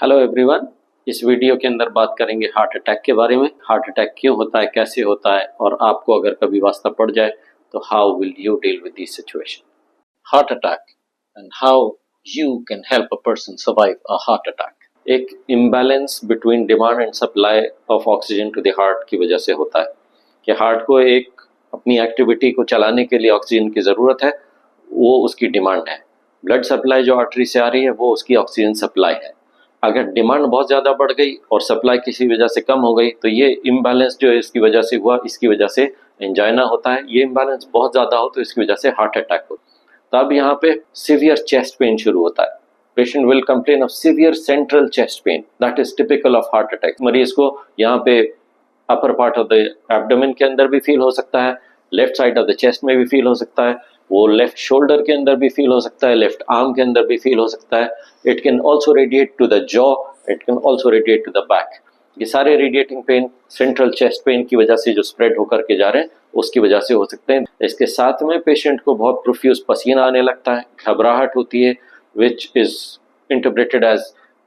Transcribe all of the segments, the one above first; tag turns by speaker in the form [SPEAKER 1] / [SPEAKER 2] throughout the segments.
[SPEAKER 1] Hello everyone, इस video के अंदर बात करेंगे हार्ट अटैक के बारे में। हार्ट अटैक क्यों होता है, कैसे होता है, और आपको अगर कभी वास्ता पड़ जाए तो how will you deal with this situation. Heart attack and how you can help a person survive a heart attack. एक imbalance between demand and supply of oxygen to the heart की वजह से होता है कि हार्ट को एक अपनी एक्टिविटी को चलाने के लिए ऑक्सीजन की ज़रूरत है, वो उसकी डिमांड है। ब्लड सप्लाई जो आर्टरी से आ रही है वो उसकी ऑक्सीजन सप्लाई है। अगर डिमांड बहुत ज़्यादा बढ़ गई और सप्लाई किसी वजह से कम हो गई तो ये इम्बैलेंस जो है इसकी वजह से हुआ, इसकी वजह से एंजाइना होता है। ये इम्बैलेंस बहुत ज़्यादा हो तो इसकी वजह से हार्ट अटैक हो। तब यहाँ पे सिवियर चेस्ट पेन शुरू होता है। Patient will complain of severe central chest pen, that is typical of heart attack. मरीज को यहाँ पे upper part of the abdomen के अंदर भी फील हो सकता है, left side of the chest में भी फील हो सकता है, वो लेफ्ट शोल्डर के अंदर भी फील हो सकता है, लेफ्ट आर्म के अंदर भी फील हो सकता है। It can also radiate to the jaw, it can also radiate to the back. ये सारे radiating pain central chest pain की वजह से जो स्प्रेड होकर के जा रहे हैं उसकी वजह से हो सकते हैं। इसके साथ में पेशेंट को बहुत प्रोफ्यूज पसीना आने लगता है, घबराहट होती है, which is interpreted as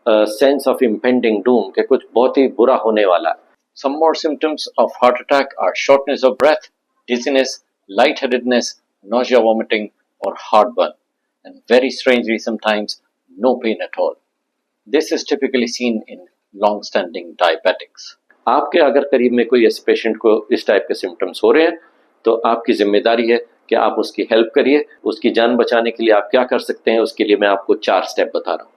[SPEAKER 1] sense of impending doom, के कुछ बहुत ही बुरा होने वाला है। Some more symptoms of heart attack are shortness of breath, dizziness, lightheadedness, nausea, vomiting, or heartburn, and very strangely sometimes no pain at all. This is typically seen in long-standing diabetics. आपके अगर करीब में कोई ऐसे patient को इस type के symptoms हो रहे हैं तो आपकी जिम्मेदारी है कि आप उसकी हेल्प करिए। उसकी जान बचाने के लिए आप क्या कर सकते हैं, उसके लिए मैं आपको 4 स्टेप बता रहा हूँ।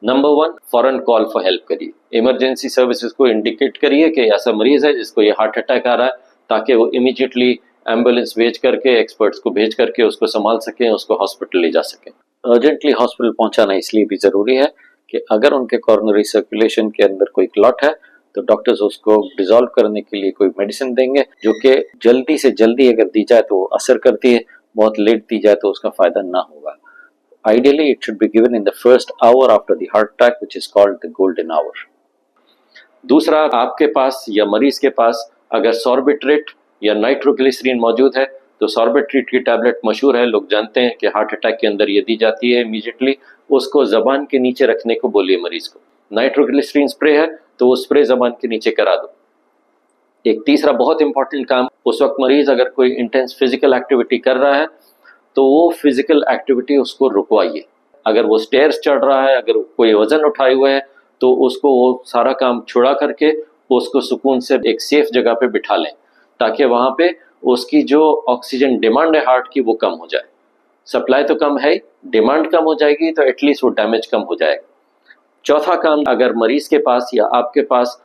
[SPEAKER 1] नंबर 1, फौरन कॉल फॉर हेल्प करिए। इमरजेंसी सर्विसेज को इंडिकेट करिए कि ऐसा मरीज है जिसको ये हार्ट अटैक आ रहा है, ताकि वो इमीडिएटली एम्बुलेंस भेज करके, एक्सपर्ट्स को भेज करके उसको संभाल सकें, उसको हॉस्पिटल ले जा सकें। अर्जेंटली हॉस्पिटल पहुंचाना इसलिए भी ज़रूरी है कि अगर उनके कॉर्नरी सर्कुलेशन के अंदर कोई क्लॉट है तो डॉक्टर्स उसको डिसॉल्व करने के लिए कोई मेडिसिन देंगे, जो कि जल्दी से जल्दी अगर दी जाए तो असर करती है, बहुत लेट दी जाए तो उसका फ़ायदा ना होगा। Ideally, it should be given in the first hour after the heart attack, which is called the golden hour. दूसरा, आपके पास या मरीज के पास अगर सॉर्बिट्रेट या नाइट्रोग्लिसरीन मौजूद है तो सॉर्बिट्रेट की टैबलेट मशहूर है, लोग जानते हैं कि हार्ट अटैक के अंदर ये दी जाती है इमीडिएटली। उसको जबान के नीचे रखने को बोलिए मरीज को। नाइट्रोग्लिसरीन स्प्रे है तो वो स्प्रे जबान के नीचे करा दो। एक तीसरा बहुत इंपॉर्टेंट काम, उस वक्त मरीज अगर कोई इंटेंस फिजिकल एक्टिविटी कर रहा है तो वो फिजिकल एक्टिविटी उसको रुकवाइए। अगर वो स्टेयर्स चढ़ रहा है, अगर कोई वजन उठाए हुए है तो उसको वो सारा काम छुड़ा करके उसको सुकून से एक सेफ जगह पे बिठा लें, ताकि वहाँ पे उसकी जो ऑक्सीजन डिमांड है हार्ट की वो कम हो जाए। सप्लाई तो कम है, डिमांड कम हो जाएगी तो एटलीस्ट वो डैमेज कम हो जाएगा। चौथा काम, अगर मरीज के पास या आपके पास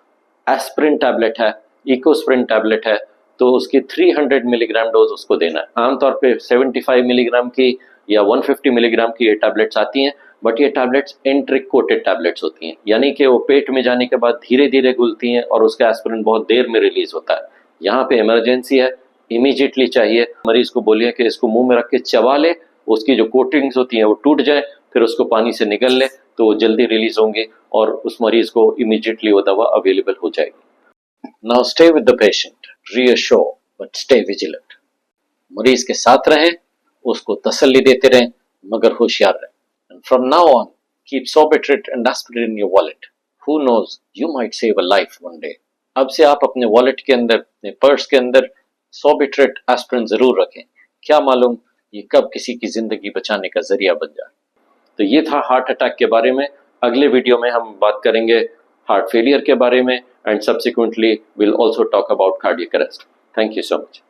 [SPEAKER 1] एस्प्रिन टैबलेट है, इकोस्प्रिन टैबलेट है, तो उसकी 300 मिलीग्राम डोज उसको देना है। आमतौर पे 75 मिलीग्राम की या 150 मिलीग्राम की ये टैबलेट्स आती हैं, बट ये टैबलेट्स एंट्रिक कोटेड टैबलेट्स होती हैं, यानी कि वो पेट में जाने के बाद धीरे धीरे घुलती हैं और उसका एस्पिरिन बहुत देर में रिलीज होता है। यहाँ पे इमरजेंसी है, इमीडिएटली चाहिए। मरीज को बोलिए कि इसको मुंह में रख के चबा ले, उसकी जो कोटिंग्स होती हैं वो टूट जाए, फिर उसको पानी से निगल ले तो वो जल्दी रिलीज होंगे और उस मरीज को इमीडिएटली वो दवा अवेलेबल हो जाएगी। Now stay with the patient, reassure but stay vigilant. मरीज के साथ रहें, उसको तसल्ली देते रहें, मगर होशियार रहें। And from now on, keep Sorbitrate and aspirin in your wallet. Who knows, you might save a life one day. अब से आप अपने वॉलेट के अंदर, अपने पर्स के अंदर Sorbitrate एस्पिरिन जरूर रखें। क्या मालूम ये कब किसी की जिंदगी बचाने का जरिया बन जाए। तो ये था हार्ट अटैक के बारे में। अगले वीडियो में हम बात करेंगे हार्ट फेलियर के बारे में, and subsequently we'll also talk about cardiac arrest. Thank you so much.